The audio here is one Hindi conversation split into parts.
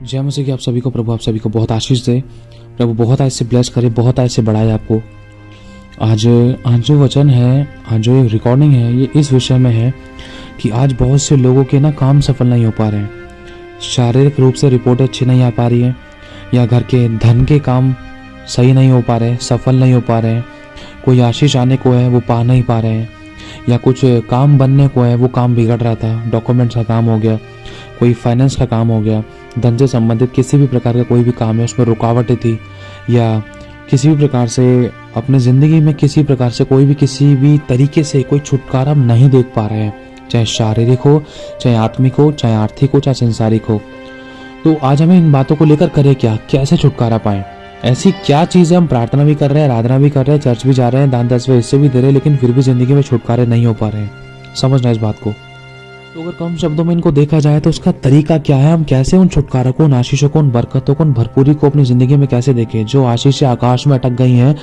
जय मसीह की आप सभी को प्रभु आप सभी को बहुत आशीष दे। प्रभु बहुत आज से ब्लेस करे, बहुत आज से बढ़ाए आपको। आज आज जो वचन है, आज जो रिकॉर्डिंग है, ये इस विषय में है कि आज बहुत से लोगों के ना काम सफल नहीं हो पा रहे हैं। शारीरिक रूप से रिपोर्ट अच्छी नहीं आ पा रही है, या घर के धन के काम सही नहीं हो पा रहे, सफल नहीं हो पा रहे हैं। कोई आशीष आने को है वो पा नहीं पा रहे हैं, या कुछ काम बनने को है वो काम बिगड़ रहा था। डॉक्यूमेंट्स का काम हो गया, कोई फाइनेंस का काम हो गया, धन से संबंधित किसी भी प्रकार का कोई भी काम है उसमें रुकावटें थी, या किसी भी प्रकार से अपने ज़िंदगी में किसी प्रकार से कोई भी किसी भी तरीके से कोई छुटकारा हम नहीं देख पा रहे हैं, चाहे शारीरिक हो, चाहे आत्मिक हो, चाहे आर्थिक हो, चाहे संसारिक हो। तो आज हमें इन बातों को लेकर करें क्या, कैसे छुटकारा पाएं? ऐसी क्या चीज़ है, हम प्रार्थना भी कर रहे हैं, आराधना भी कर रहे हैं, चर्च भी जा रहे हैं, दान दसवें हिस्से भी दे रहे हैं, लेकिन फिर भी ज़िंदगी में छुटकारे नहीं हो पा रहे हैं। समझना इस बात को। तो अगर कम शब्दों में इनको देखा जाए तो उसका तरीका क्या है, हम कैसे उन छुटकारों को, उन आशीषों को, उन बरकतों को, उन भरपूरी को अपनी ज़िंदगी में कैसे देखें। जो आशीषें आकाश में अटक गई हैं,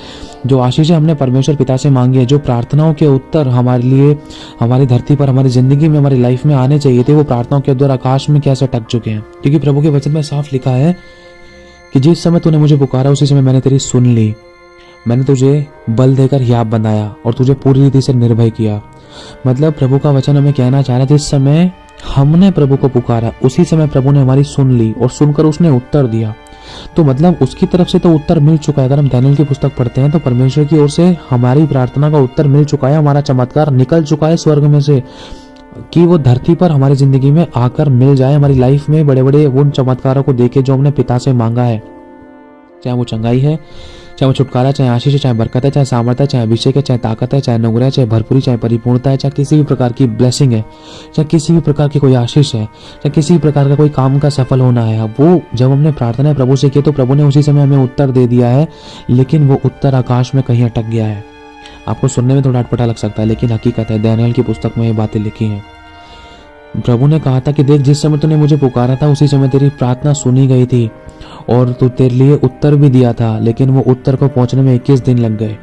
जो आशीषें हमने परमेश्वर पिता से मांगी है, जो प्रार्थनाओं के उत्तर हमारे लिए, हमारी धरती पर, हमारी ज़िंदगी में, हमारी लाइफ में आने चाहिए थे, वो प्रार्थनाओं के उत्तर आकाश में कैसे अटक चुके हैं। क्योंकि प्रभु के वचन में साफ लिखा है कि जिस समय तूने मुझे पुकारा उसी समय मैंने तेरी सुन ली, मैंने तुझे बल देकर हियाब बनाया और तुझे पूरी रीति से निर्भय किया। मतलब प्रभु का वचन हमें कहना चाह रहा है, जिस समय हमने प्रभु को पुकारा उसी समय प्रभु ने हमारी सुन ली और सुनकर उसने उत्तर दिया। तो मतलब उसकी तरफ से तो उत्तर मिल चुका है। अगर हम दानियेल की पुस्तक पढ़ते हैं तो परमेश्वर की ओर से हमारी प्रार्थना का उत्तर मिल चुका है, हमारा चमत्कार निकल चुका है स्वर्ग में से, कि वो धरती पर हमारी जिंदगी में आकर मिल जाए, हमारी लाइफ में बड़े बड़े उन चमत्कारों को देखे जो हमने पिता से मांगा है। चाहे वो चंगाई है, चाहे वो छुटकारा, चाहे आशीष है, चाहे बरकत है, चाहे सामर्थ्य है, चाहे अभिषेक है, चाहे ताकत है, चाहे अनुग्रह है, चाहे भरपूरी, चाहे परिपूर्णता है, चाहे किसी भी प्रकार की ब्लेसिंग है, चाहे किसी भी प्रकार की कोई आशीष है, चाहे किसी भी प्रकार का कोई काम का सफल होना है, वो जब हमने प्रार्थना प्रभु से की तो प्रभु ने उसी समय हमें उत्तर दे दिया है। लेकिन वो उत्तर आकाश में कहीं अटक गया है। आपको सुनने में थोड़ा अटपटा लग सकता है, लेकिन हकीकत है। दानियेल की पुस्तक में ये बातें लिखी हैं। प्रभु ने कहा था कि देख, जिस समय तूने मुझे पुकारा था उसी समय तेरी प्रार्थना सुनी गई थी और तो तेरे लिए उत्तर भी दिया था, लेकिन वो उत्तर को पहुंचने में 21 दिन लग गए।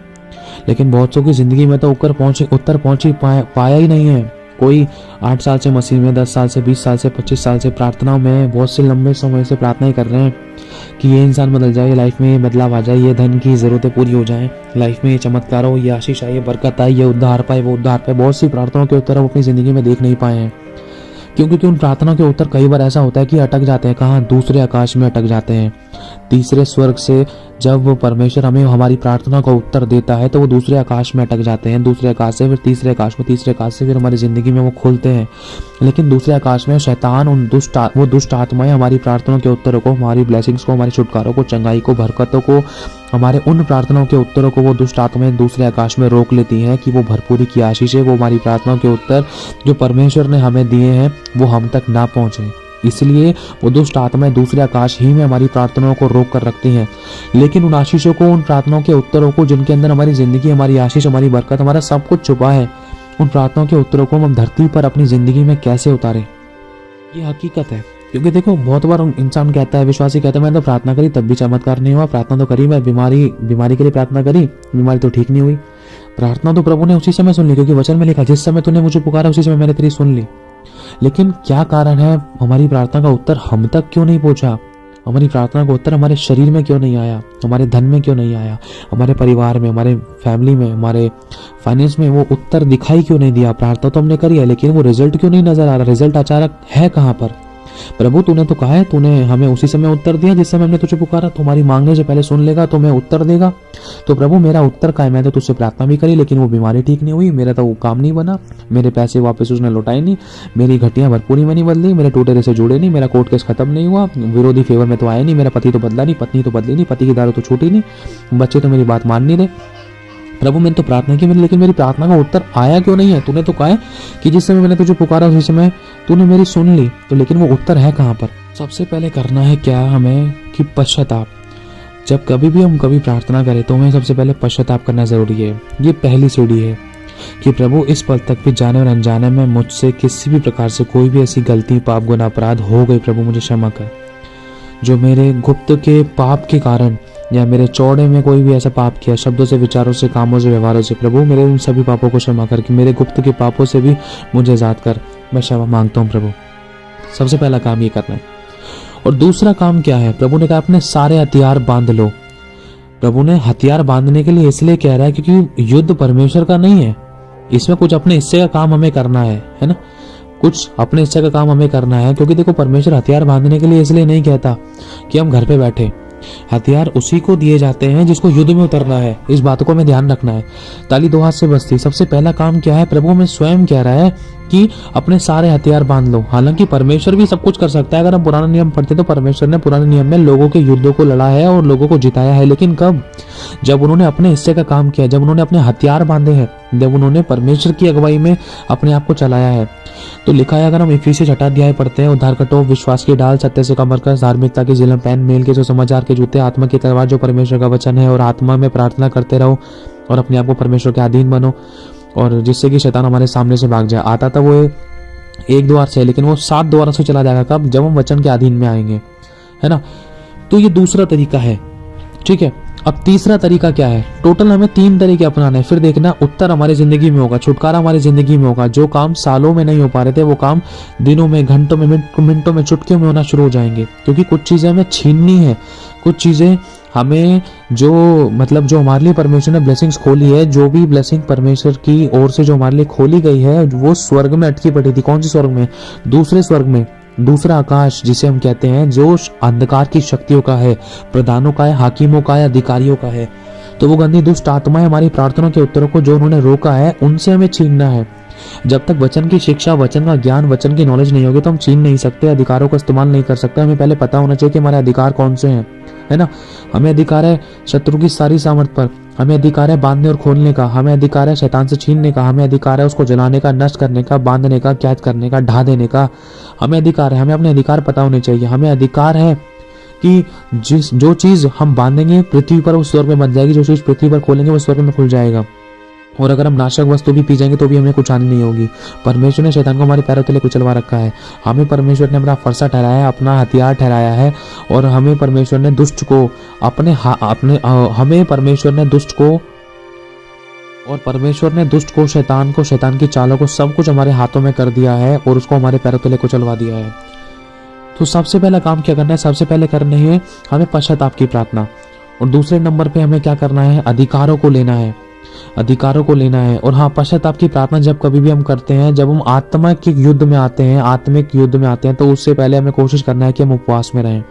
लेकिन बहुत सौ की जिंदगी में तो उत्तर पहुंच ही पाया ही नहीं है। कोई 8 साल से मसीह में, 10 साल से, 20 साल से, 25 साल से प्रार्थनाओं में, बहुत से लंबे समय से प्रार्थना ही कर रहे हैं कि ये इंसान बदल जाए, लाइफ में ये बदलाव आ जाए, ये धन की ज़रूरतें पूरी हो जाएं, लाइफ में ये चमत्कार हो, ये आशीष आए, ये बरकत आए, ये उद्धार पाए, वो उद्धार पाए। बहुत सी प्रार्थनाओं के उत्तर हम अपनी ज़िंदगी में देख नहीं पाए हैं, क्योंकि उन प्रार्थनाओं के उत्तर कई बार ऐसा होता है कि अटक जाते हैं। कहाँ? दूसरे आकाश में अटक जाते हैं। तीसरे स्वर्ग से जब वो परमेश्वर हमें हमारी प्रार्थना का उत्तर देता है तो वो दूसरे आकाश में अटक जाते हैं। दूसरे आकाश से फिर तीसरे आकाश में, तीसरे आकाश से फिर हमारी ज़िंदगी में वो खुलते हैं। लेकिन दूसरे आकाश में शैतान, वो दुष्ट आत्माएं हमारी प्रार्थनाओं के उत्तरों को, हमारी ब्लेसिंग्स को, हमारी छुटकारों को, चंगाई को, बरकतों को, हमारे उन प्रार्थनाओं के उत्तरों को वो दुष्ट आत्माएं दूसरे आकाश में रोक लेती हैं कि वो भरपूरी की आशीष है, वो हमारी प्रार्थनाओं के उत्तर जो परमेश्वर ने हमें दिए हैं वो हम तक ना पहुँचे। इसलिए वो दुष्ट आत्माएं दूसरे आकाश ही में हमारी प्रार्थनाओं को रोक कर रखती हैं। लेकिन उन आशीषों को, उन प्रार्थनाओं के उत्तरों को, जिनके अंदर हमारी जिंदगी, हमारी आशीष, हमारी बरकत, हमारा सब कुछ छुपा है, उन प्रार्थनाओं के उत्तरों को हम धरती पर अपनी जिंदगी में कैसे उतारें, ये हकीकत है। क्योंकि देखो, बहुत बार इंसान कहता है, विश्वासी कहता है, मैंने तो प्रार्थना करी तब भी चमत्कार नहीं हुआ, प्रार्थना तो करी, मैं बीमारी के लिए प्रार्थना करी, बीमारी तो ठीक नहीं हुई। प्रार्थना तो प्रभु ने उसी समय सुन ली, क्योंकि वचन में लिखा, जिस समय तूने मुझे पुकारा उसी समय मैंने तेरी सुन ली। लेकिन क्या कारण है, हमारी प्रार्थना का उत्तर हम तक क्यों नहीं पहुंचा? हमारी प्रार्थना का उत्तर हमारे शरीर में क्यों नहीं आया, हमारे धन में क्यों नहीं आया, हमारे परिवार में, हमारे फैमिली में, हमारे फाइनेंस में वो उत्तर दिखाई क्यों नहीं दिया? प्रार्थना तो हमने करी है, लेकिन वो रिजल्ट क्यों नहीं नजर आ रहा? रिजल्ट अचानक है कहाँ पर? प्रभु तूने तो कहा है, तूने हमें उसी समय उत्तर दिया जिस समय हमने तुझे पुकारा, तुम्हारी मांगने से पहले सुन लेगा तो मैं उत्तर देगा। तो प्रभु मेरा उत्तर का है, मैं तो तुझसे प्रार्थना भी करी, लेकिन वो बीमारी ठीक नहीं हुई, मेरा तो वो काम नहीं बना, मेरे पैसे वापस उसने लौटाए नहीं, मेरी घटियां भरपूरी में नहीं बदली, मेरे टूटे रेसे जुड़े नहीं, मेरा कोर्ट केस खत्म नहीं हुआ, विरोधी फेवर में तो आया नहीं, मेरा पति तो बदला नहीं, पत्नी तो बदली नहीं, पति की दारू तो छूटी नहीं, बच्चे तो मेरी बात मान नहीं रहे। प्रभु मैंने तो प्रार्थना की, लेकिन मेरी प्रार्थना का उत्तर आया क्यों नहीं है? तूने तो कहा है कि जिस समय मैंने तुझे पुकारा उसी समय तूने मेरी सुन ली, तो लेकिन वो उत्तर है कहाँ पर? सबसे पहले करना है क्या हमें कि पश्चाताप। जब कभी भी हम प्रार्थना करें तो हमें सबसे पहले पश्चाताप करना जरूरी है। ये पहली सीढ़ी है कि प्रभु इस पल तक भी जाने और अनजाने में मुझसे किसी भी प्रकार से कोई भी ऐसी गलती, पाप, गुनाह, अपराध हो गई, प्रभु मुझे क्षमा कर। जो मेरे गुप्त के पाप के कारण या मेरे चौड़े में कोई भी ऐसा पाप किया, शब्दों से, विचारों से, कामों से, व्यवहारों से, प्रभु मेरे उन सभी पापों को क्षमा कर, कि मेरे गुप्त के पापों से भी मुझे आजाद कर। मैं क्षमा मांगता हूँ प्रभु। सबसे पहला काम ये करना है। और दूसरा काम क्या है, प्रभु ने कहा अपने सारे हथियार बांध लो। प्रभु ने हथियार बांधने के लिए इसलिए कह रहा है क्योंकि युद्ध परमेश्वर का नहीं है, इसमें कुछ अपने हिस्से का काम हमें करना है ना, कुछ अपने हिस्से का काम हमें करना है। क्योंकि देखो परमेश्वर हथियार बांधने के लिए इसलिए नहीं कहता कि हम घर पे बैठे, हथियार उसी को दिए जाते हैं जिसको युद्ध में उतरना है। इस बात को हमें ध्यान रखना है। ताली दो हाथ से बजती। सबसे पहला काम क्या है, प्रभु में स्वयं कह रहा है कि अपने सारे हथियार बांध लो। हालांकि परमेश्वर भी सब कुछ कर सकता है। अगर हम पुराना नियम पढ़ते तो परमेश्वर ने पुराने नियम में लोगों के युद्धों को लड़ा है और लोगों को जिताया है, लेकिन कब, जब उन्होंने अपने हिस्से का काम किया, जब उन्होंने अपने हथियार बांधे हैं, जब उन्होंने परमेश्वर की अगुवाई में अपने आप को चलाया है। तो लिखा है, अगर हम इफिसियों 6 अध्याय पढ़ते हैं, उद्धार कटो, विश्वास की ढाल, सत्य से कमर कस, धार्मिकता की जिलम पहन, मेल के जो समाचार के जूते, आत्मा की तलवार जो परमेश्वर का वचन है, और आत्मा में प्रार्थना करते रहो और अपने आप को परमेश्वर के अधीन बनो, और जिससे कि शैतान हमारे सामने से भाग जाए। आता था वो एक द्वार से, लेकिन वो 7 द्वारों से चला जाएगा। कब, जब हम वचन के अधीन में आएंगे, है ना। तो ये दूसरा तरीका है, ठीक है। अब तीसरा तरीका क्या है, टोटल हमें 3 तरीके अपनाने हैं। फिर देखना उत्तर हमारी जिंदगी में होगा, छुटकारा हमारी जिंदगी में होगा। जो काम सालों में नहीं हो पा रहे थे वो काम दिनों में, घंटों में, मिनटों में, चुटकियों में होना शुरू हो जाएंगे। क्योंकि कुछ चीजें हमें छीननी है, कुछ चीजें हमें जो हमारे लिए परमेश्वर ने ब्लेसिंग्स खोली है, जो भी ब्लेसिंग परमेश्वर की ओर से जो हमारे लिए खोली गई है, वो स्वर्ग में अटकी पड़ी थी। कौन सी स्वर्ग में, दूसरे स्वर्ग में, दूसरा आकाश जिसे हम कहते हैं, जो अंधकार की शक्तियों का है, प्रधानों का है, हाकिमों का है, अधिकारियों का है। तो वो गंदी दुष्ट आत्माएं हमारी प्रार्थनाओं के उत्तरों को जो उन्होंने रोका है, उनसे हमें छीनना है। जब तक वचन की शिक्षा, वचन का ज्ञान, वचन की नॉलेज नहीं होगी तो हम छीन नहीं सकते, अधिकारों का इस्तेमाल नहीं कर सकते। हमें पहले पता होना चाहिए कि हमारे अधिकार कौन से हैं, है ना। हमें अधिकार है शत्रु की सारी सामर्थ पर, हमें अधिकार है बांधने और खोलने का, हमें अधिकार है शैतान से छीनने का, हमें अधिकार है उसको जलाने का, नष्ट करने का, बांधने का, कैद करने का, ढा देने का। हमें अधिकार है, हमें अपने अधिकार पता होने चाहिए। हमें अधिकार है कि जो चीज हम बांधेंगे पृथ्वी पर उस स्वर्ग में बन जाएगी, जो चीज पृथ्वी पर खोलेंगे वो स्वर्ग में खुल जाएगा। और अगर हम नाशक वस्तु भी पी जाएंगे तो भी हमें कुछ हानि नहीं होगी। परमेश्वर ने शैतान को हमारे पैरों तले कुचलवा रखा है। हमें परमेश्वर ने अपना फरसा ठहराया है, अपना हथियार ठहराया है, और हमें परमेश्वर ने दुष्ट को हमें परमेश्वर ने दुष्ट को, और परमेश्वर ने दुष्ट को, शैतान को, शैतान की चालों को, सब कुछ हमारे हाथों में कर दिया है और उसको हमारे पैरों तले कुचलवा दिया है। तो सबसे पहला काम क्या करना है, सबसे पहले करना है हमें पश्चाताप की प्रार्थना। और दूसरे नंबर पे हमें क्या करना है, अधिकारों को लेना है, अधिकारों को लेना है। और हाँ, पश्चाताप की प्रार्थना जब कभी भी हम करते हैं, जब हम आत्मा के युद्ध में आते हैं, आत्मिक युद्ध में आते हैं, तो उससे पहले हमें कोशिश करना है कि हम उपवास में रहें।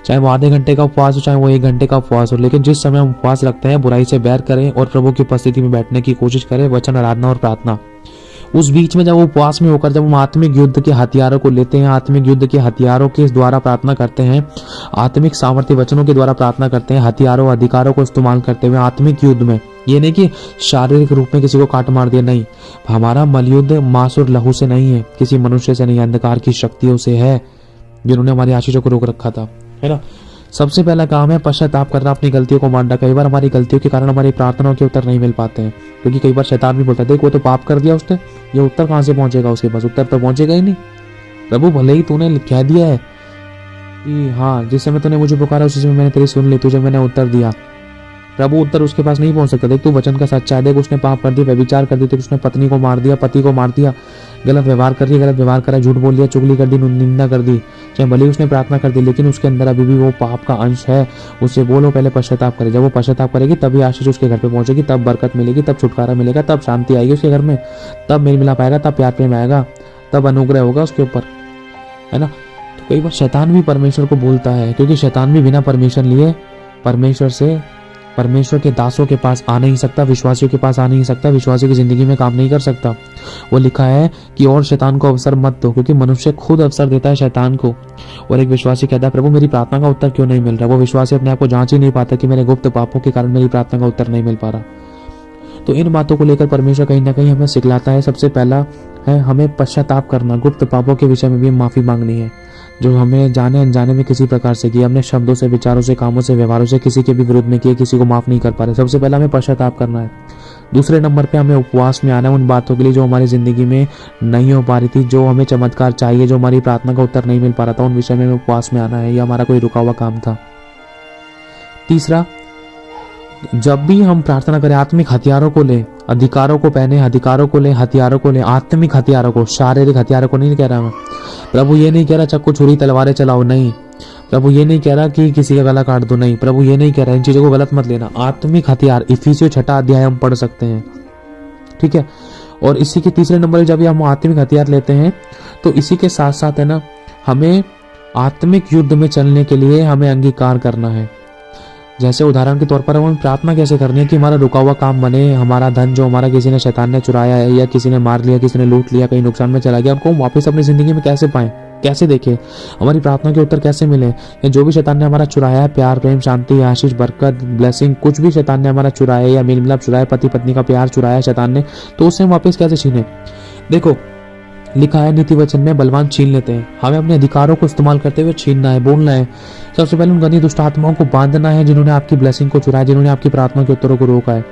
चाहे वो आधे घंटे का उपवास हो, चाहे वो 1 घंटे का उपवास हो, लेकिन जिस समय हम उपवास रखते हैं, बुराई से बैर करें और प्रभु की उपस्थिति में बैठने की कोशिश करें, वचन, आराधना और प्रार्थना। उस बीच में जब वो उपवास में होकर जब हम आत्मिक युद्ध के हथियारों को लेते हैं, आत्मिक युद्ध के हथियारों के द्वारा प्रार्थना करते हैं, आत्मिक सामर्थ्य वचनों के द्वारा प्रार्थना करते हैं, हथियारों, अधिकारों को इस्तेमाल करते हुए आत्मिक युद्ध में, ये नहीं कि शारीरिक रूप में किसी को काट मार दिया, नहीं। हमारा मलयुद्ध मांस और लहू से नहीं है, किसी मनुष्य से नहीं, अंधकार की शक्तियों से है जिन्होंने हमारी आशीषों को रोक रखा था, है ना। सबसे पहला काम है पश्चाताप करना, अपनी गलतियों को मानना। कई बार हमारी गलतियों के कारण हमारी प्रार्थनाओं के उत्तर नहीं मिल पाते हैं, क्योंकि कई बार शैतान भी बोलता है, देख वो तो पाप कर दिया उसने, ये उत्तर कहाँ से पहुंचेगा उसके पास, उत्तर तो पहुंचेगा ही नहीं। प्रभु भले ही तूने कह दिया है कि हाँ, जिस समय तूने मुझे पुकारा उसी समय मैंने तेरी सुन ली, तुझे मैंने उत्तर दिया, प्रभु उत्तर उसके पास नहीं पहुंच सकता। देख तू वचन का सच्चा है, देख उसने पाप कर दिया, व्यभिचार कर दिया, उसने पत्नी को मार दिया, पति को मार दिया, गलत व्यवहार कर दिया, गलत व्यवहार करा, झूठ बोल दिया, चुगली कर दी, निंदा कर दी, चाहे भले उसने प्रार्थना कर दी, लेकिन उसके अंदर अभी भी वो पाप का अंश है। उससे बोलो पहले पश्चाताप करे। जब वो पश्चाताप करेगी तभी आशीष उसके घर पे पहुंचेगी, तब बरकत मिलेगी, तब छुटकारा मिलेगा, तब शांति आएगी उसके घर में, तब मेल मिलाप आएगा, तब प्यार प्रेम आएगा, तब अनुग्रह होगा उसके ऊपर, है ना। तो कई बार शैतान भी परमेश्वर को बोलता है, क्योंकि शैतान भी बिना परमिशन लिए परमेश्वर के दासों के पास आ नहीं सकता, विश्वासियों के पास आ नहीं सकता, विश्वासियों की जिंदगी में काम नहीं कर सकता। वो लिखा है कि और शैतान को अवसर मत दो, क्योंकि मनुष्य खुद अवसर देता है शैतान को। और एक विश्वासी कहता है, प्रभु मेरी प्रार्थना का उत्तर क्यों नहीं मिल रहा। वो विश्वासी अपने आप को जांच ही नहीं पाता कि मेरे गुप्त पापों के कारण मेरी प्रार्थना का उत्तर नहीं मिल पा रहा। तो इन बातों को लेकर परमेश्वर कहीं ना कहीं हमें सिखलाता है। सबसे पहला है हमें पश्चाताप करना, गुप्त पापों के विषय में भी माफी मांगनी है, जो हमें जाने अनजाने में किसी प्रकार से किया, हमने शब्दों से, विचारों से, कामों से, व्यवहारों से किसी के भी विरुद्ध में किए, किसी को माफ नहीं कर पा रहे। सबसे पहला हमें पश्चाताप करना है। दूसरे नंबर पे हमें उपवास में आना है उन बातों के लिए जो हमारी जिंदगी में नहीं हो पा रही थी, जो हमें चमत्कार चाहिए, जो हमारी प्रार्थना का उत्तर नहीं मिल पा रहा था, उन विषय में हमें उपवास में आना है। यह हमारा कोई रुका हुआ काम था। तीसरा, जब भी हम प्रार्थना करें आत्मिक हथियारों को ले, अधिकारों को पहने, अधिकारों को ले, हथियारों को ले, आत्मिक हथियारों को, शारीरिक हथियारों को नहीं कह रहा मैं। प्रभु ये नहीं कह रहा चक्कू छुरी तलवारें चलाओ, नहीं। प्रभु ये नहीं कह रहा कि किसी का गला काट दो, नहीं, प्रभु ये नहीं कह रहा, इन चीजों को गलत मत लेना। आत्मिक हथियार इफिसियों 6 अध्याय हम पढ़ सकते हैं, ठीक है। और इसी के तीसरे नंबर जब हम आत्मिक हथियार लेते हैं तो इसी के साथ साथ है ना, हमें आत्मिक युद्ध में चलने के लिए हमें अंगीकार करना है। जैसे उदाहरण के तौर पर हमें प्रार्थना कैसे करनी है कि हमारा रुका हुआ काम बने, हमारा धन जो हमारा किसी ने शैतान ने चुराया है या किसी ने मार लिया, किसी ने लूट लिया, कहीं नुकसान में चला गया, उनको वापस अपनी जिंदगी में कैसे पाएं, कैसे देखें, हमारी प्रार्थना के उत्तर कैसे मिले। या जो भी शैतान ने हमारा चुराया है, प्यार, प्रेम, शांति, आशीष, बरकत, ब्लेसिंग, कुछ भी शैतान ने हमारा चुराया या मेल मिलाप चुराया, पति पत्नी का प्यार चुराया शैतान ने, तो उससे हम वापस कैसे छीने। देखो लिखा है नीति वचन में, बलवान छीन लेते हैं। हमें अपने अधिकारों को इस्तेमाल करते हुए छीनना है, बोलना है। सबसे पहले उन गंदी दुष्ट आत्माओं को बांधना है जिन्होंने आपकी ब्लेसिंग को चुराया, जिन्होंने आपकी प्रार्थना के उत्तरों को रोका है,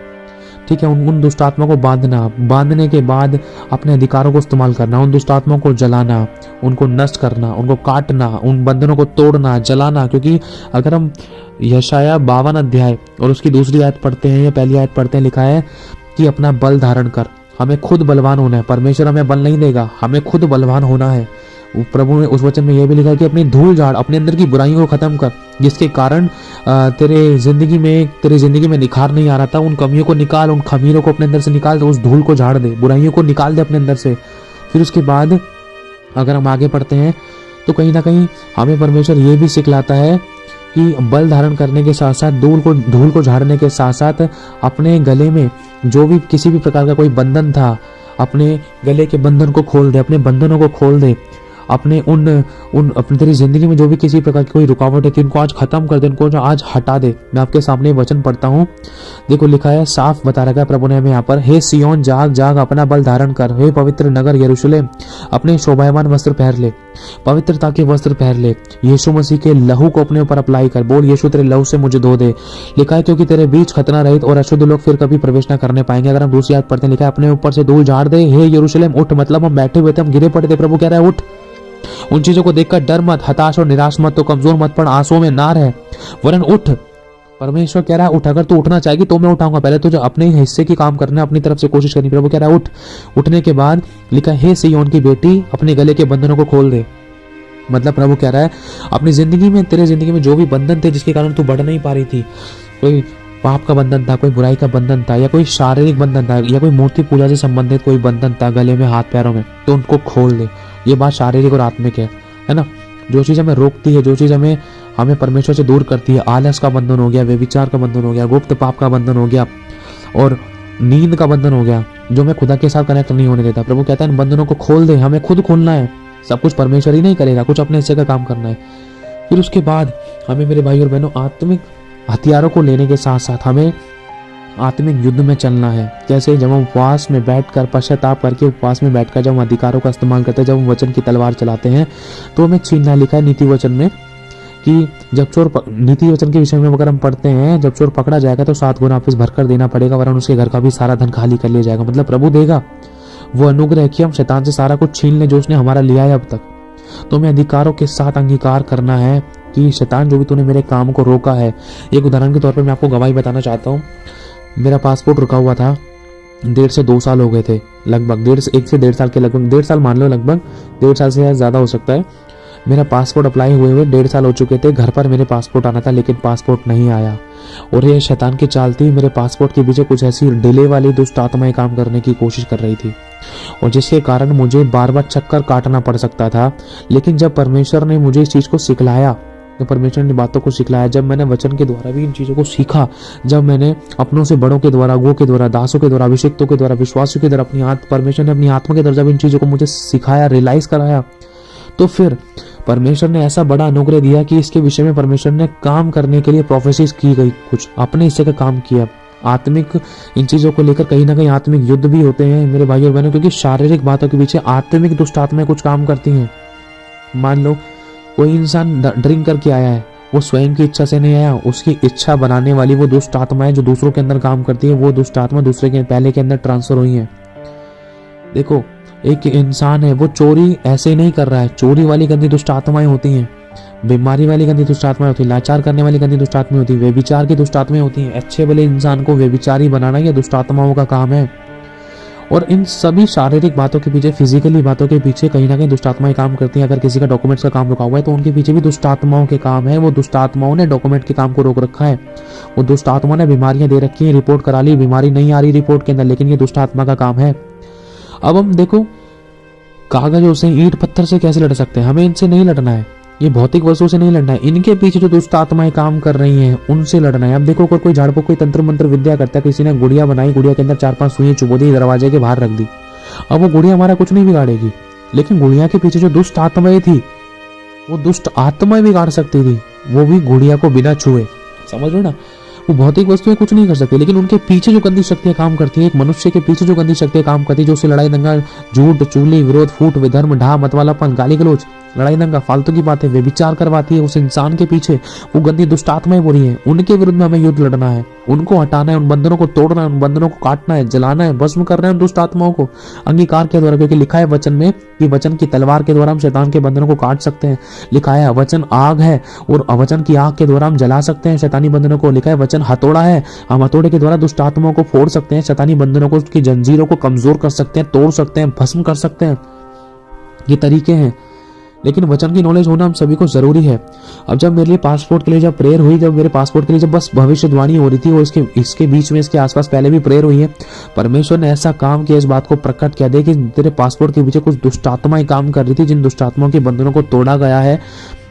ठीक है। उन दुष्ट आत्माओं को बांधना, बांधने के बाद अपने अधिकारों को इस्तेमाल करना, उन दुष्ट आत्माओं को जलाना, उनको नष्ट करना, उनको काटना, उन बंधनों को तोड़ना, जलाना। क्योंकि अगर हम यशाया 52 अध्याय और उसकी दूसरी आयत पढ़ते हैं या पहली आयत पढ़ते हैं, लिखा है कि अपना बल धारण कर। हमें खुद बलवान होना है, परमेश्वर हमें बल नहीं देगा, हमें खुद बलवान होना है। प्रभु ने उस वचन में यह भी लिखा है कि अपनी धूल झाड़, अपने अंदर की बुराइयों को खत्म कर, जिसके कारण तेरे जिंदगी में निखार नहीं आ रहा था। उन कमियों को निकाल, उन खमीरों को अपने अंदर से निकाल, तो उस धूल को झाड़ दे, बुराइयों को निकाल दे अपने अंदर से। फिर उसके बाद अगर हम आगे पढ़ते हैं तो कहीं ना कहीं हमें परमेश्वर ये भी सिखलाता है कि बल धारण करने के साथ साथ धूल को झाड़ने के साथ साथ अपने गले में जो भी किसी भी प्रकार का कोई बंधन था, अपने गले के बंधन को खोल दे, अपने बंधनों को खोल दे, अपने अपनी तेरी जिंदगी में जो भी किसी प्रकार की कोई रुकावट है, उनको आज खत्म कर दे, उनको आज हटा दे। मैं आपके सामने वचन पढ़ता हूँ, देखो लिखा है, साफ बता रखा है प्रभु ने हमें यहाँ पर, हे सियोन जाग जाग, अपना बल धारण कर, हे पवित्र नगर यरूशलेम अपने शोभायमान वस्त्र पहन ले, पवित्रता के वस्त्र पहन ले, यीशु मसीह के लहू को अपने ऊपर अप्लाई कर। बोल, यीशु तेरे लहू से मुझे धो दे। लिखा है क्योंकि तेरे बीच खतना रहित और अशुद्ध लोग फिर कभी प्रवेश न करने पाएंगे। अगर हम दूसरी आयत पढ़ते हैं, लिखा है अपने ऊपर से धूल झाड़ दे, हे यरूशलेम उठ। मतलब हम बैठे हुए थे, हम गिरे पड़े थे, प्रभु कह रहा है उठ। उन चीजों को देखकर डर मत, हताश और निराश मत, तो कमजोर मत पड़, आंसुओं में ना रह, वरन उठ। परमेश्वर कह रहा है उठ। अगर तू उठना चाहेगी तो मैं उठाऊंगा, पहले तुझे अपने हिस्से की काम करना है, अपनी तरफ से कोशिश करनी। प्रभु कह रहा है उठ। उठने के बाद लिखा है, सिय्योन की बेटी अपने गले के बंधनों को खोल दे। मतलब प्रभु कह रहा है अपनी जिंदगी में, तेरे जिंदगी में जो भी बंधन थे जिसके कारण तू बढ़ नहीं पा रही थी, कोई पाप का बंधन था, कोई बुराई का बंधन था, या कोई शारीरिक बंधन था, या कोई मूर्ति पूजा से संबंधित कोई बंधन था गले में, हाथ पैरों में, तो उनको खोल दे। ये बात शारीरिक और आत्मिक है ना। जो चीज़ हमें रोकती है, जो चीज़ हमें परमेश्वर से दूर करती है, आलस का बंधन हो गया, व्यभिचार का बंधन हो गया, गुप्त पाप का बंधन हो गया और नींद का बंधन हो गया, जो हमें खुदा के साथ कनेक्ट नहीं होने देता। प्रभु कहता है इन बंधनों को खोल दे, हमें खुद खोलना है। सब कुछ परमेश्वर ही नहीं करेगा, कुछ अपने हिस्से का काम करना है। फिर उसके बाद हमें, मेरे भाई और बहनों, आत्मिक हथियारों को लेने के साथ साथ हमें आत्मिक युद्ध में चलना है। जैसे जब हम उपवास में बैठकर, पश्चाताप करके उपवास में बैठकर जब हम अधिकारों का इस्तेमाल करते हैं, जब हम वचन की तलवार चलाते हैं, तो हमें छीनना। लिखा है नीति वचन में कि जब चोर, नीति वचन के विषय में अगर हम पढ़ते हैं, जब चोर पकड़ा जाएगा तो 7 गुना वापस भरकर देना पड़ेगा, वरना उसके घर का भी सारा धन खाली कर लिया जाएगा। मतलब प्रभु देगा वो अनुग्रह कि हम शैतान से सारा कुछ छीन लें जो उसने हमारा लिया है अब तक। तो हमें अधिकारों के साथ अंगीकार करना है कि शैतान जो भी तूने मेरे काम को रोका है। एक उदाहरण के तौर पर मैं आपको गवाही बताना चाहता हूँ। मेरा पासपोर्ट रुका हुआ था, 1.5 से 2 साल हो गए थे लगभग, 1 से 1.5 साल के लगभग, 1.5 साल मान लो, लगभग 1.5 साल से ज़्यादा हो सकता है। मेरा पासपोर्ट अप्लाई हुए 1.5 साल हो चुके थे। घर पर मेरे पासपोर्ट आना था लेकिन पासपोर्ट नहीं आया, और ये शैतान की चाल थी। मेरे पासपोर्ट के पीछे कुछ ऐसी डिले वाली दुष्ट आत्माएं काम करने की कोशिश कर रही थी, और जिसके कारण मुझे बार बार चक्कर काटना पड़ सकता था। लेकिन जब परमेश्वर ने मुझे इस चीज़ को सिखलाया, जब परमेश्वर ने बातों को सिखलाया, जब मैंने वचन के द्वारा भी इन चीज़ों को सीखा, जब मैंने अपनों से बड़ों के द्वारा, गो के द्वारा, दासों के द्वारा, अभिषिक्तों के द्वारा, विश्वासियों के द्वारा, परमेश्वर ने अपनी आत्मा के द्वारा जब इन चीज़ों को मुझे सिखाया, रियलाइज कराया, तो फिर परमेश्वर ने ऐसा बड़ा अनुग्रह दिया कि इसके विषय में परमेश्वर ने काम करने के लिए प्रोफेसीज की गई, कुछ अपने हिस्से का काम किया। आत्मिक इन चीज़ों को लेकर कहीं ना कहीं आत्मिक युद्ध भी होते हैं मेरे भाई और बहनों, क्योंकि शारीरिक बातों के पीछे आत्मिक दुष्ट आत्माएं कुछ काम करती हैं। मान लो कोई इंसान ड्रिंक करके आया है, वो स्वयं की इच्छा से नहीं आया, उसकी इच्छा बनाने वाली वो दुष्ट आत्माएं जो दूसरों के अंदर काम करती है, वो दुष्ट आत्मा दूसरे के पहले के अंदर ट्रांसफर हुई है। देखो एक इंसान है, वो चोरी ऐसे ही नहीं कर रहा है, चोरी वाली गंदी दुष्ट आत्माएं होती हैं, बीमारी वाली गंदी दुष्ट आत्माएं होती है, लाचार करने वाली गंदी दुष्ट आत्माएं होती है, व्यभिचार की दुष्ट आत्माएं होती हैं। अच्छे भले इंसान को व्यभिचारी बनाना यह दुष्ट आत्माओं का काम है। और इन सभी शारीरिक बातों के पीछे, फिजिकली बातों के पीछे कहीं ना कहीं दुष्ट आत्माएं काम करती हैं। अगर किसी का डॉक्यूमेंट्स का काम रुका हुआ है तो उनके पीछे भी दुष्ट आत्माओं के काम है। वो दुष्ट आत्माओं ने डॉक्यूमेंट के काम को रोक रखा है। वो दुष्ट आत्माओं ने बीमारियां दे रखी हैं, रिपोर्ट करा ली, बीमारी नहीं आ रही रिपोर्ट के अंदर, लेकिन ये दुष्ट आत्मा का काम है। अब हम देखो, कागजों से, ईंट पत्थर से कैसे लड़ सकते हैं? हमें इनसे नहीं लड़ना है, ये भौतिक वस्तुओं से नहीं लड़ना है। इनके पीछे जो दुष्ट आत्माएं काम कर रही हैं उनसे लड़ना है। अब देखो, अगर कोई झाड़ फूक, कोई तंत्र मंत्र विद्या करता है, किसी ने गुड़िया बनाई, गुड़िया के अंदर 4-5 सुइयां चुबो दी, दरवाजे के बाहर रख दी, अब वो गुड़िया हमारा कुछ नहीं बिगाड़ेगी, लेकिन गुड़िया के पीछे जो दुष्ट आत्माएं थी, वो दुष्ट आत्माएं बिगाड़ सकती थी, वो भी गुड़िया को बिना छुए। समझ लो ना, वो भौतिक वस्तुएं कुछ नहीं कर सकती, लेकिन उनके पीछे जो गंदी शक्तियां काम करती है, एक मनुष्य के पीछे जो गंदी शक्तियां काम करती है, जो उसे लड़ाई दंगा, झूठ, चुगली, विरोध, फूट, विधर्म, ढा, मतवालापन, गाली गलौज, लड़ाई दंगा, फालतू की बातें, व्यभिचार करवाती है, उस इंसान के पीछे वो गंदी दुष्ट आत्माएं बुरी हैं, उनके विरुद्ध में हमें युद्ध लड़ना है, उनको हटाना है, उन बंधनों को तोड़ना है, उन बंधनों को काटना है, जलाना है, भस्म करना है उन दुष्ट आत्माओं को अंगीकार के द्वारा। क्योंकि लिखा है वचन में कि वचन की तलवार के द्वारा हम शैतान के बंधनों को काट सकते हैं। लिखा है वचन आग है और वचन की आग के द्वारा हम जला सकते हैं शैतानी बंधनों को। लिखा है वचन हथौड़ा है, हम हथौड़े के द्वारा दुष्ट आत्माओं को फोड़ सकते हैं, शैतानी बंधनों को, उसकी जंजीरों को कमजोर कर सकते हैं, तोड़ सकते हैं, भस्म कर सकते हैं। ये तरीके हैं, लेकिन वचन की नॉलेज होना हम सभी को जरूरी है। अब जब मेरे लिए पासपोर्ट के लिए जब प्रेयर हुई, जब मेरे पासपोर्ट के लिए जब बस भविष्यवाणी हो रही थी, और इसके बीच में, इसके आसपास पहले भी प्रेयर हुई है, परमेश्वर ने ऐसा काम किया, इस बात को प्रकट किया दे कि तेरे पासपोर्ट के पीछे कुछ दुष्ट आत्माएं काम कर रही थी, जिन दुष्ट आत्माओं के बंधनों को तोड़ा गया है।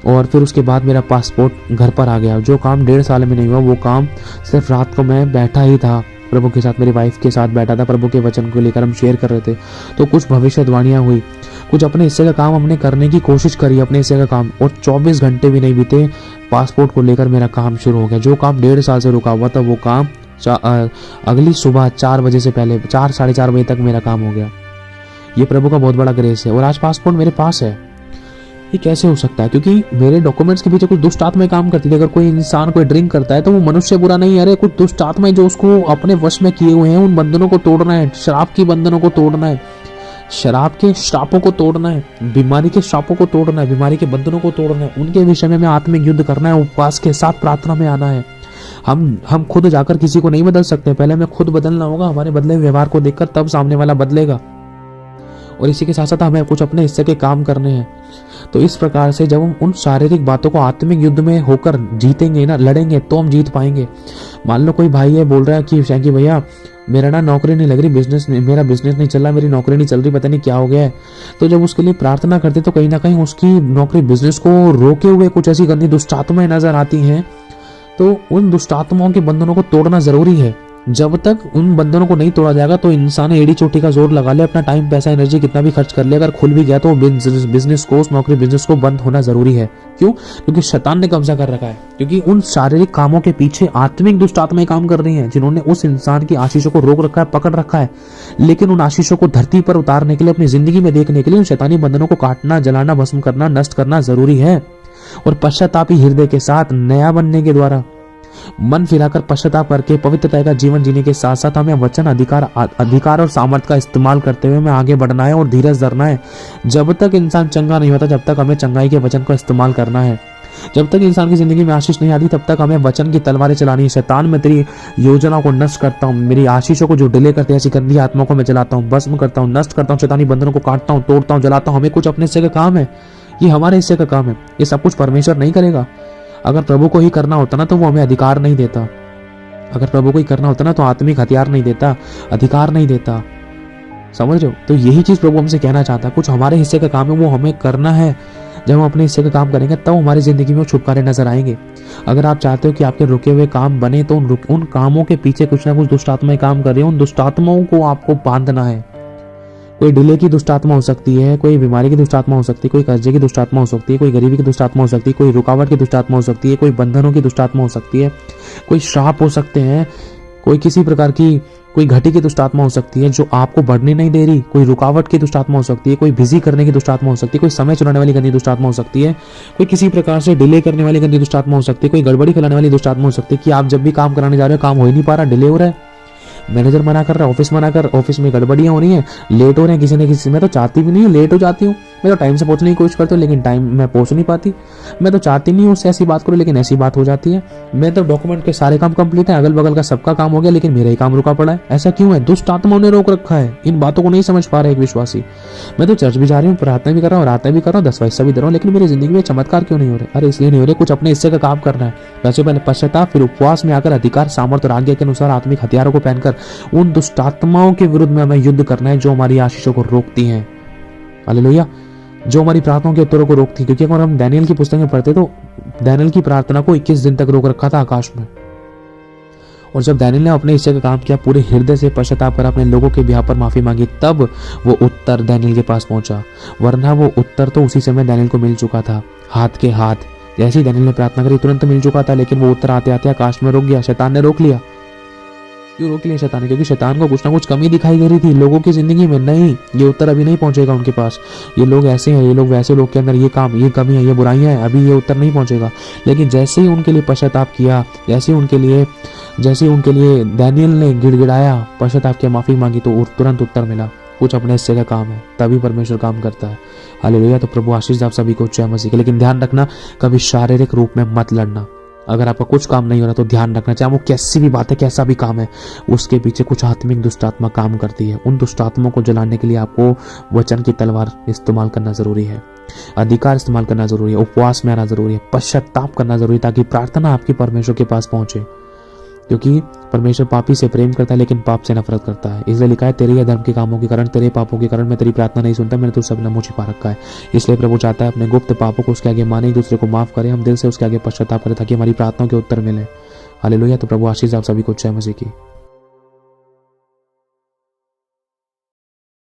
और फिर उसके बाद मेरा पासपोर्ट घर पर आ गया। जो काम 1.5 साल में नहीं हुआ, वो काम सिर्फ रात को मैं बैठा ही था प्रभु के साथ, मेरी वाइफ के साथ बैठा था, प्रभु के वचन को लेकर हम शेयर कर रहे थे, तो कुछ भविष्यवाणियां हुई, कुछ अपने हिस्से का काम हमने करने की कोशिश करी, अपने हिस्से का काम, और 24 घंटे भी नहीं बीते, पासपोर्ट को लेकर मेरा काम शुरू हो गया। जो काम 1.5 साल से रुका हुआ था, वो काम अगली सुबह 4 बजे से पहले 4, साढ़े 4 बजे तक मेरा काम हो गया। ये प्रभु का बहुत बड़ा ग्रेस है। और आज पासपोर्ट मेरे पास है। ये कैसे हो सकता है? क्योंकि मेरे डॉक्यूमेंट्स के पीछे कुछ दुष्ट आत्माएं काम करती थी। अगर कोई इंसान कोई ड्रिंक करता है तो वो मनुष्य बुरा नहीं है, अरे कुछ दुष्ट आत्माएं जो उसको अपने वश में किए हुए हैं, उन बंधनों को तोड़ना है, शराब की बंधनों को तोड़ना है, शराब के श्रापों को तोड़ना है, बीमारी के श्रापों को तोड़ना है, बीमारी के बंधनों को तोड़ना है, उनके विषय में आत्मिक युद्ध करना है, उपवास के साथ प्रार्थना में आना है। हम खुद जाकर किसी को नहीं बदल सकते, पहले हमें खुद बदलना होगा, हमारे बदले व्यवहार को देखकर तब सामने वाला बदलेगा। और इसी के साथ साथ हमें कुछ अपने हिस्से के काम करने हैं। तो इस प्रकार से जब हम उन शारीरिक बातों को आत्मिक युद्ध में होकर जीतेंगे ना, लड़ेंगे, तो हम जीत पाएंगे। मान लो कोई भाई है, बोल रहा है कि शैकी भैया मेरा ना नौकरी नहीं लग रही, मेरा बिजनेस नहीं चल रहा, मेरी नौकरी नहीं चल रही, पता नहीं क्या हो गया है। तो जब उसके लिए प्रार्थना करते तो कहीं ना कहीं उसकी नौकरी, बिजनेस को रोके हुए कुछ ऐसी गंदी दुष्टात्माएं नजर आती हैं। तो उन दुष्टात्माओं के बंधनों को तोड़ना जरूरी है। जब तक उन बंधनों को नहीं तोड़ा जाएगा तो इंसान एड़ी चोटी का जोर लगा ले, अपना टाइम, पैसा, एनर्जी कितना भी खर्च कर ले, अगर खुल भी गया तो बिजनेस को, उस नौकरी बिजनेस को बंद होना जरूरी है। क्यों? क्योंकि शैतान ने कब्जा कर रखा है। क्योंकि उन शारीरिक कामों के पीछे आत्मिक दुष्ट आत्माएं काम कर रही हैं, जिन्होंने उस इंसान की आशीषों को रोक रखा है, पकड़ रखा है। लेकिन उन आशीषों को धरती पर उतारने के लिए, अपनी जिंदगी में देखने के लिए उन शैतानी बंधनों को काटना, जलाना, भस्म करना, नष्ट करना जरूरी है। और पश्चातापी हृदय के साथ, नया बनने के द्वारा, मन फिराकर पश्चाताप करके पवित्रता का जीवन जीने के साथ साथ हमें वचन, अधिकार और सामर्थ्य का इस्तेमाल करते हुए हमें आगे बढ़ना है और धीरज धरना है। जब तक इंसान चंगा नहीं होता, जब तक हमें चंगाई के वचन का इस्तेमाल करना है। जब तक इंसान की जिंदगी में आशीष नहीं आती, तब तक हमें वचन की तलवारें चलानी है। शैतान, मैं तेरी योजनाओं को नष्ट करता हूँ, मेरी आशीषों को जो डिले करते हैं, ऐसी गंदी आत्माओं को मैं जलाता हूँ, भस्म करता हूँ, नष्ट करता हूँ, शैतानी बंधनों को काटता हूँ, तोड़ता हूँ, जलाता हूँ। हमें कुछ अपने हिस्से का काम है, ये हमारे हिस्से का काम है। ये सब कुछ परमेश्वर नहीं करेगा। अगर प्रभु को ही करना होता ना तो वो हमें अधिकार नहीं देता। अगर प्रभु को ही करना होता ना तो आत्मिक हथियार नहीं देता, अधिकार नहीं देता। समझ रहे हो? तो यही चीज प्रभु हमसे कहना चाहता है। कुछ हमारे हिस्से का काम है, वो हमें करना है। जब हम अपने हिस्से का काम करेंगे तब हमारी जिंदगी में वो छुटकारे नजर आएंगे। अगर आप चाहते हो कि आपके रुके हुए काम बने तो उन कामों के पीछे कुछ ना कुछ दुष्ट आत्माएं काम कर रही है। उन दुष्ट आत्माओं को आपको बांधना है। कोई डिले की दुष्ट आत्मा हो सकती है, कोई बीमारी की दुष्ट आत्मा हो सकती है, कोई कर्जे की दुष्ट आत्मा हो सकती है, कोई गरीबी की दुष्ट आत्मा हो सकती है, कोई रुकावट की दुष्ट आत्मा हो सकती है, कोई बंधनों की दुष्ट आत्मा हो सकती है, कोई श्राप हो सकते हैं, कोई किसी प्रकार की कोई घटी की दुष्ट आत्मा हो सकती है जो आपको बढ़ने नहीं दे रही, कोई रुकावट की दुष्ट आत्मा हो सकती है, कोई बिजी करने की दुष्ट आत्मा हो सकती है, कोई समय चुराने वाली गंदी दुष्ट आत्मा हो सकती है, कोई किसी प्रकार से डिले करने वाली गंदी दुष्ट आत्मा हो सकती है, कोई गड़बड़ी फैलाने वाली दुष्ट आत्मा हो सकती है कि आप जब भी काम कराने जा रहे हो काम हो ही नहीं पा रहा, डिले हो रहा है, मैनेजर मना कर रहा है, ऑफिस मना कर, ऑफिस में गड़बड़ियां हो रही हैं, लेट हो रहे हैं, किसी न किसी, मैं तो चाहती भी नहीं हूँ लेट हो जाती हूँ, मैं तो टाइम से पहुंचने की कोशिश करती हूँ लेकिन टाइम मैं पहुंच नहीं पाती। मैं तो चाहती नहीं हूँ उससे ऐसी बात करूँ लेकिन ऐसी बात हो जाती है। मैं तो डॉक्यूमेंट के सारे काम कंप्लीट है, अगल बगल का सबका काम हो गया लेकिन मेरा ही काम रुका पड़ा है। ऐसा क्यों है? दुष्ट आत्माओं ने रोक रखा है। इन बातों को नहीं समझ पा रहा एक विश्वासी। मैं तो चर्च भी जा रही हूँ, प्रार्थना भी कर रहा हूँ, रातें भी कर रहा हूँ, 10 हिस्सा भी दे रहा हूँ, लेकिन मेरी जिंदगी में चमत्कार क्यों नहीं हो रहे? अरे इसलिए नहीं हो रहे, कुछ अपने हिस्से का काम करना है। वैसे पहले पश्चाताप, फिर उपवास में आकर अधिकार, सामर्थ्य और आज्ञा के अनुसार आत्मिक हथियारों को पहनकर उन दुष्ट आत्माओं के विरुद्ध में हमें युद्ध करना है जो हमारी आशीषों को रोकती हैं। हालेलुया, जो हमारी प्रार्थनाओं के उत्तरों को रोकती है। क्योंकि अगर हम दानियेल की पुस्तक में पढ़ते तो दानियेल की प्रार्थना को 21 दिन तक रोक रखा था आकाश में। और जब दानियेल ने अपने हिस्से का काम किया, पूरे हृदय से पश्चाताप कर अपने लोगों के बिहार पर माफी मांगी, तब वो उत्तर दानियेल के पास पहुंचा। वरना वो उत्तर तो उसी समय दानियेल को मिल चुका था, हाथ के हाथ। जैसे ही दानियेल ने प्रार्थना करी तुरंत मिल चुका था, लेकिन वो उत्तर आते आते आकाश में रुक गया। शैतान ने रोक लिया। क्यों रोक लिया शैतान ने? क्योंकि शैतान को कुछ ना कुछ कमी दिखाई दे रही थी लोगों की जिंदगी में। नहीं, ये उत्तर अभी नहीं पहुंचेगा उनके पास। ये लोग ऐसे हैं, ये लोग वैसे, लोग के अंदर ये काम, ये कमी है, ये बुराइयां हैं, अभी ये उत्तर नहीं पहुंचेगा। लेकिन जैसे ही उनके लिए पश्चाताप किया, जैसे ही उनके लिए दानियेल ने गिड़गिड़ाया, पश्चाताप किया, माफी मांगी, तो तुरंत उत्तर मिला। कुछ अपने हिस्से का काम है, तभी परमेश्वर काम करता है। हालेलुया। तो प्रभु आशीष दे आप सभी को, जय मसीह। लेकिन ध्यान रखना, कभी शारीरिक रूप में मत लड़ना। अगर आपका कुछ काम नहीं हो रहा तो ध्यान रखना, चाहे वो कैसी भी बात है, कैसा भी काम है, उसके पीछे कुछ आत्मिक दुष्टात्मा काम करती है। उन दुष्टात्माओं को जलाने के लिए आपको वचन की तलवार इस्तेमाल करना जरूरी है, अधिकार इस्तेमाल करना जरूरी है, उपवास में आना जरूरी है, पश्चाताप करना जरूरी है, ताकि प्रार्थना आपकी परमेश्वर के पास पहुंचे। क्योंकि परमेश्वर पापी से प्रेम करता है लेकिन पाप से नफरत करता है। इसलिए लिखा है, तेरे अधर्म के कामों के कारण, तेरे पापों के कारण मैं तेरी प्रार्थना नहीं सुनता, मैंने तुझसे अपना मुंह छिपा रखा है। इसलिए प्रभु चाहता है अपने गुप्त पापों को उसके आगे माने, एक दूसरे को माफ करें, हम दिल से उसके आगे पश्चाताप करें, ताकि हमारी प्रार्थनाओं के उत्तर मिले। हालेलुया। तो प्रभु आशीष आप सभी को, जय मसीह की।